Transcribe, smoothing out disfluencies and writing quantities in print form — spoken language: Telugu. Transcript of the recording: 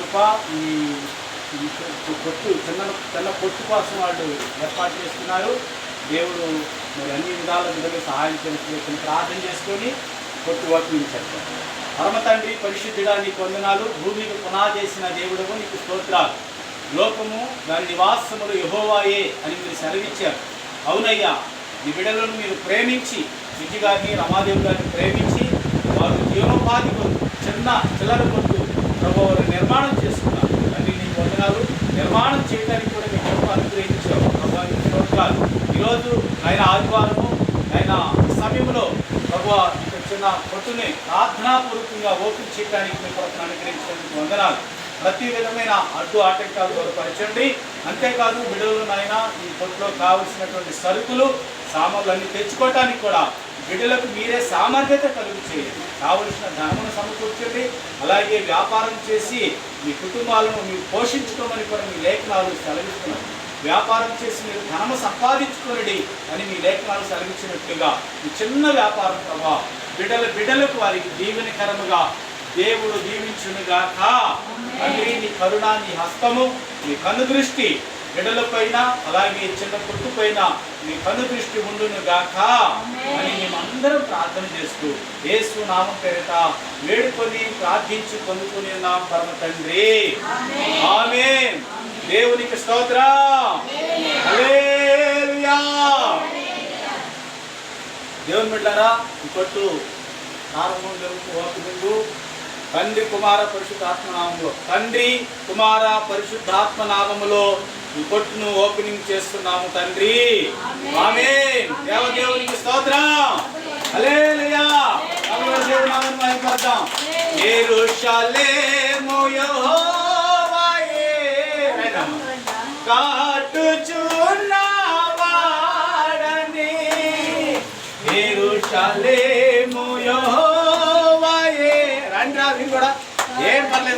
కృప, ఈ పొట్టు చిన్న పొట్టు కోసం వాళ్ళు ఏర్పాటు చేస్తున్నారు. దేవుడు మరి అన్ని విధాల విధంగా సహాయం చేసి ప్రార్థన చేసుకొని పొట్టు ఓపెనింగ్ చేస్తారు. పరమ తండ్రి పరిశుద్ధుడా నీకు వందనాలు. భూమికి పునాదేసిన దేవుడము నీకు స్తోత్రాలు. లోకము దాని నివాసములు యెహోవాయే అని మీరు సెలవిచ్చారు. అవునయ్యా, ఈ బిడ్డలను మీరు ప్రేమించి, విజయ్ గారిని, రమాదేవి గారిని ప్రేమించి వారు జీవనోపాధి కొరకు చిల్లర కొరకు ప్రభు వారు నిర్మాణం చేసుకున్నారు. అన్ని నీకు వందనాలు. నిర్మాణం చేయడానికి కూడా మీకు కృప అనుగ్రహించారు. ప్రభు నీకు స్తోత్రాలు. ఈరోజు ఆయన ఆదివారము ఆయన సమయంలో ప్రభు ఇక్కడ చిన్న పొట్టుని ప్రార్థనాపూర్వకంగా ఓపెన్ చేయడానికి మీ కొరకు అనుగ్రహించడానికి వందనాలు. ప్రతి విధమైన అడ్డు ఆటంకాలు దూరపరచండి. అంతేకాదు బిడ్డలనైనా ఈ పొట్టులో కావలసినటువంటి సరుకులు సామాన్లు అన్ని తెచ్చుకోవటానికి కూడా బిడ్డలకు మీరే సామర్థ్యత కలుగు చేయండి. కావలసిన ధనమును సమకూర్చండి. అలాగే వ్యాపారం చేసి మీ కుటుంబాలను మీరు పోషించుకోమని కూడా మీ లేఖనాలు సెలవిస్తున్నారు. వ్యాపారం చేసి మీరు ధనము సంపాదించుకోండి అని మీ లేఖనాలు సెలవిచ్చినట్లుగా ఈ చిన్న వ్యాపారం ప్రభా బిడ్డలకు వారికి దీవెనకరముగా దేవుడు దీవించునుగాక. తండ్రి నీ కరుణ, నీ హస్తము, నీ కనుదృష్టి బిడ్డలపైన అలాగే చిన్న పుట్టు పైన నీ కనుదృష్టి ఉండునుగాక అని మేమందరం ప్రార్థన చేస్తూ యేసు నామం పేరిట వేడుకొని ప్రార్థించి పొందుకుని ఉన్నాం పరమ తండ్రి. ఆమేన్. దేవునికి స్తోత్రం. హల్లెలూయా. దేవుని బిడ్డలారా, ఈ పొట్టు ప్రారంభం జరుగుతూ తండ్రి కుమార పరిశుద్ధాత్మ నామములో ఈ పొట్టును ఓపెనింగ్ చేస్తున్నాము తండ్రి. ఆమేన్. దేవదేవునికి స్తోత్రం. హల్లెలూయా. దేవుని నామమును మహిమపడదాం. యెరూషలేము యెహోవాయే కాటుచున్నవాడని, యెరూషలేము యెహోవాయే. రండి రా, మీరు కూడా ఏం పర్లేదు.